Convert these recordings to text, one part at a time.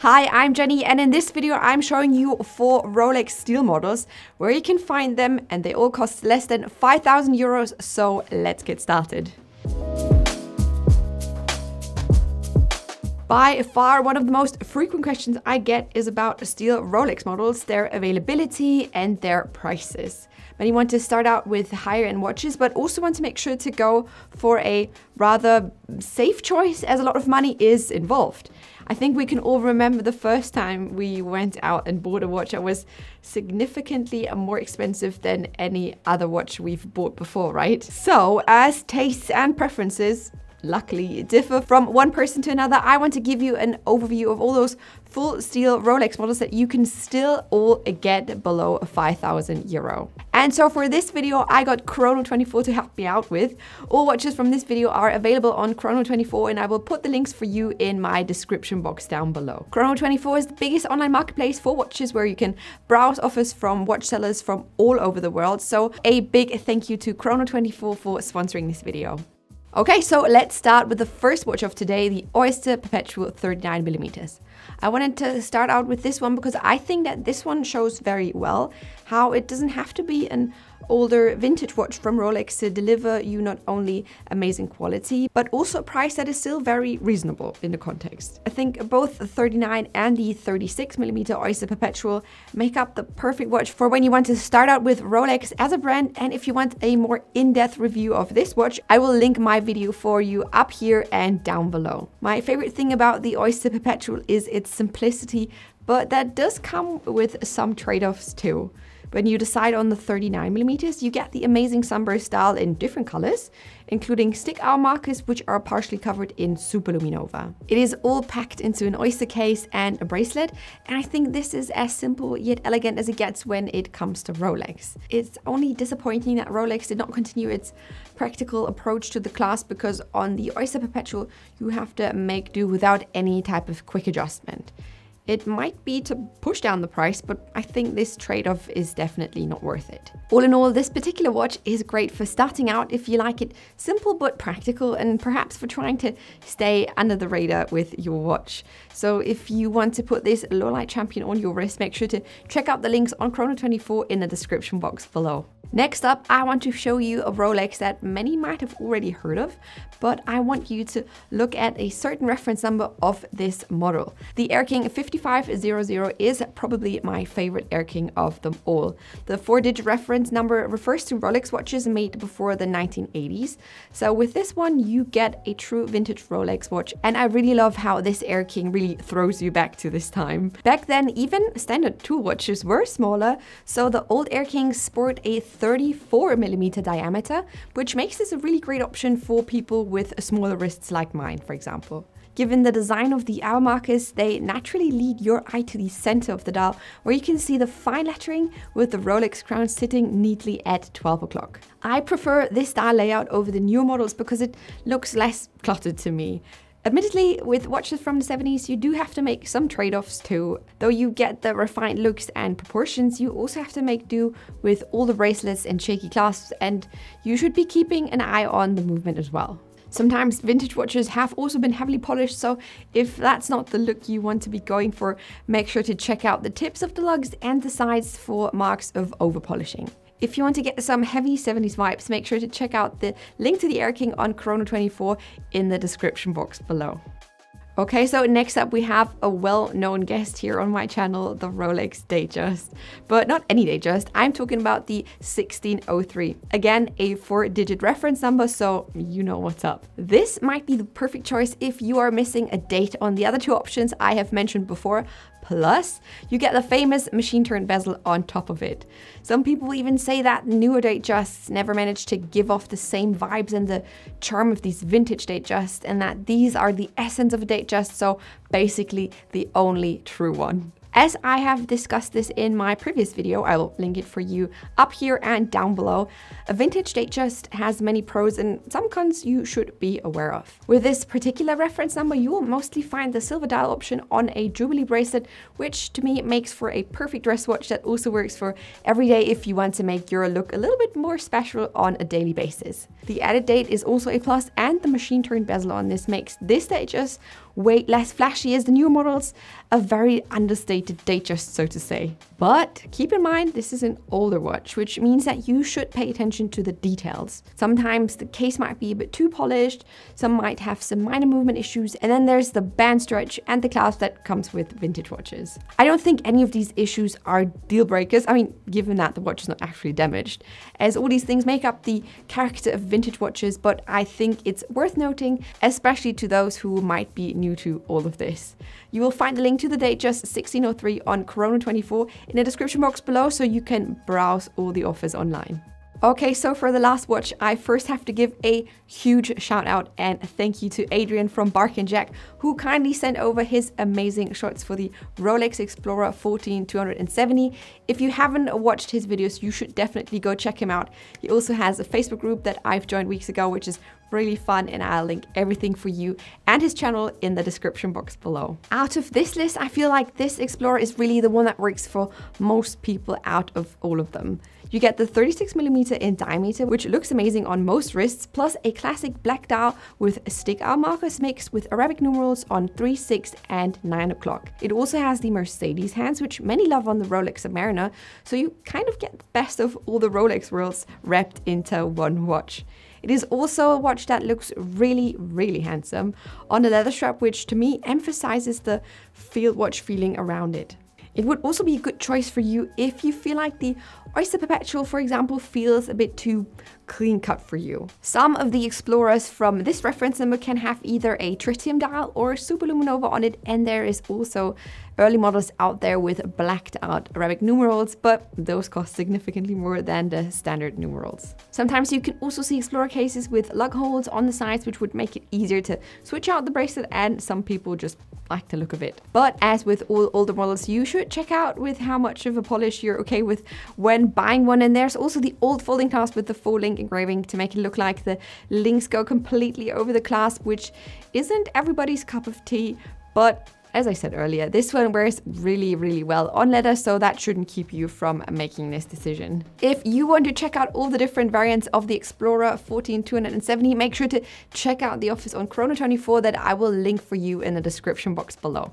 Hi, I'm Jenny, and in this video I'm showing you 4 Rolex steel models where you can find them, and they all cost less than 5,000 euros, so let's get started. By far, one of the most frequent questions I get is about steel Rolex models, their availability and their prices. Many want to start out with higher-end watches, but also want to make sure to go for a rather safe choice, as a lot of money is involved. I think we can all remember the first time we went out and bought a watch that was significantly more expensive than any other watch we've bought before, right? So, as tastes and preferences luckily differ from one person to another, I want to give you an overview of all those full steel Rolex models that you can still all get below 5,000 euro. And so for this video, I got Chrono24 to help me out with. All watches from this video are available on Chrono24, and I will put the links for you in my description box down below. Chrono24 is the biggest online marketplace for watches where you can browse offers from watch sellers from all over the world. So a big thank you to Chrono24 for sponsoring this video. Okay, so let's start with the first watch of today, the Oyster Perpetual 39mm. I wanted to start out with this one because I think that this one shows very well how it doesn't have to be an older vintage watch from Rolex to deliver you not only amazing quality, but also a price that is still very reasonable in the context. I think both the 39 and the 36mm Oyster Perpetual make up the perfect watch for when you want to start out with Rolex as a brand. And if you want a more in-depth review of this watch, I will link my video for you up here and down below. My favorite thing about the Oyster Perpetual is its simplicity, but that does come with some trade-offs too. When you decide on the 39mm, you get the amazing sunburst style in different colors, including stick hour markers, which are partially covered in Superluminova. It is all packed into an Oyster case and a bracelet, and I think this is as simple yet elegant as it gets when it comes to Rolex. It's only disappointing that Rolex did not continue its practical approach to the clasp, because on the Oyster Perpetual, you have to make do without any type of quick adjustment. It might be to push down the price, but I think this trade-off is definitely not worth it. All in all, this particular watch is great for starting out if you like it simple but practical, and perhaps for trying to stay under the radar with your watch. So if you want to put this low light champion on your wrist, make sure to check out the links on Chrono24 in the description box below. Next up, I want to show you a Rolex that many might have already heard of, but I want you to look at a certain reference number of this model. The Air King 5500 is probably my favorite Air King of them all. The 4-digit reference number refers to Rolex watches made before the 1980s. So with this one, you get a true vintage Rolex watch, and I really love how this Air King really throws you back to this time. Back then, even standard tool watches were smaller, so the old Air Kings sport a 34mm diameter, which makes this a really great option for people with smaller wrists like mine, for example. Given the design of the hour markers, they naturally lead your eye to the center of the dial, where you can see the fine lettering with the Rolex crown sitting neatly at 12 o'clock. I prefer this style layout over the newer models because it looks less cluttered to me. Admittedly, with watches from the 70s, you do have to make some trade-offs too. Though you get the refined looks and proportions, you also have to make do with all the bracelets and shaky clasps, and you should be keeping an eye on the movement as well. Sometimes vintage watches have also been heavily polished, so if that's not the look you want to be going for, make sure to check out the tips of the lugs and the sides for marks of over-polishing. If you want to get some heavy 70s vibes, make sure to check out the link to the Air King on Chrono24 in the description box below. Okay, so next up we have a well-known guest here on my channel, the Rolex Datejust. But not any Datejust, I'm talking about the 1603. Again, a 4-digit reference number, so you know what's up. This might be the perfect choice if you are missing a date on the other two options I have mentioned before. Plus, you get the famous machine-turned bezel on top of it. Some people even say that newer Datejusts never managed to give off the same vibes and the charm of these vintage Datejusts, and that these are the essence of a Datejust, so basically the only true one. As I have discussed this in my previous video, I will link it for you up here and down below. A vintage Datejust has many pros and some cons you should be aware of. With this particular reference number, you will mostly find the silver dial option on a Jubilee bracelet, which to me makes for a perfect dress watch that also works for every day if you want to make your look a little bit more special on a daily basis. The added date is also a plus, and the machine-turned bezel on this makes this Datejust way less flashy as the newer models, a very understated Datejust, so to say. But keep in mind, this is an older watch, which means that you should pay attention to the details. Sometimes the case might be a bit too polished, some might have some minor movement issues, and then there's the band stretch and the clasp that comes with vintage watches. I don't think any of these issues are deal breakers, I mean, given that the watch is not actually damaged, as all these things make up the character of vintage watches, but I think it's worth noting, especially to those who might be new to all of this. You will find the link to the Datejust 1603 on Chrono24 in the description box below, so you can browse all the offers online. Okay, so for the last watch, I first have to give a huge shout out and thank you to Adrian from Bark & Jack, who kindly sent over his amazing shots for the Rolex Explorer 14270. If you haven't watched his videos, you should definitely go check him out. He also has a Facebook group that I've joined weeks ago, which is really fun, and I'll link everything for you and his channel in the description box below. Out of this list, I feel like this Explorer is really the one that works for most people out of all of them. You get the 36mm in diameter, which looks amazing on most wrists, plus a classic black dial with stick hour markers mixed with Arabic numerals on 3, 6, and 9 o'clock. It also has the Mercedes hands, which many love on the Rolex Submariner, so you kind of get the best of all the Rolex worlds wrapped into one watch. It is also a watch that looks really, really handsome on the leather strap, which to me emphasizes the field watch feeling around it. It would also be a good choice for you if you feel like the Oyster Perpetual, for example, feels a bit too clean cut for you. Some of the Explorers from this reference number can have either a tritium dial or superluminova on it, and there is also early models out there with blacked out Arabic numerals, but those cost significantly more than the standard numerals. Sometimes you can also see Explorer cases with lug holes on the sides, which would make it easier to switch out the bracelet, and some people just like the look of it. But as with all older models, you should check out with how much of a polish you're okay with when buying one. And there's also the old folding clasp with the full link engraving to make it look like the links go completely over the clasp, which isn't everybody's cup of tea, but as I said earlier, this one wears really, really well on leather, so that shouldn't keep you from making this decision. If you want to check out all the different variants of the Explorer 14270, make sure to check out the offers on Chrono24 that I will link for you in the description box below.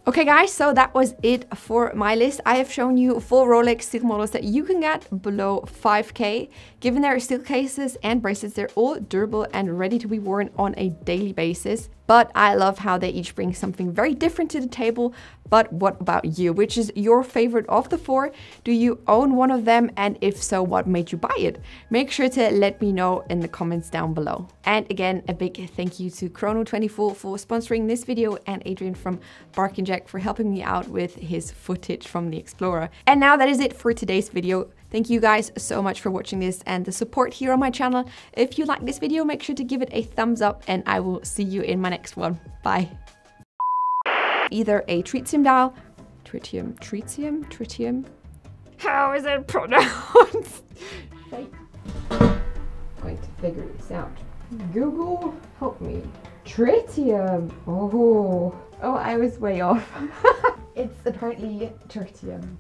Okay guys, so that was it for my list. I have shown you 4 Rolex steel models that you can get below 5K. Given their steel cases and bracelets, they're all durable and ready to be worn on a daily basis. But I love how they each bring something very different to the table. But what about you? Which is your favorite of the 4? Do you own one of them? And if so, what made you buy it? Make sure to let me know in the comments down below. And again, a big thank you to Chrono24 for sponsoring this video, and Adrian from Bark & Jack for helping me out with his footage from the Explorer. And now that is it for today's video. Thank you guys so much for watching this and the support here on my channel. If you like this video, make sure to give it a thumbs up, and I will see you in my next one. Bye. Either a tritium dial, tritium, how is it pronounced? I'm going to figure this out. Google, help me. Tritium, oh, I was way off. It's apparently tritium.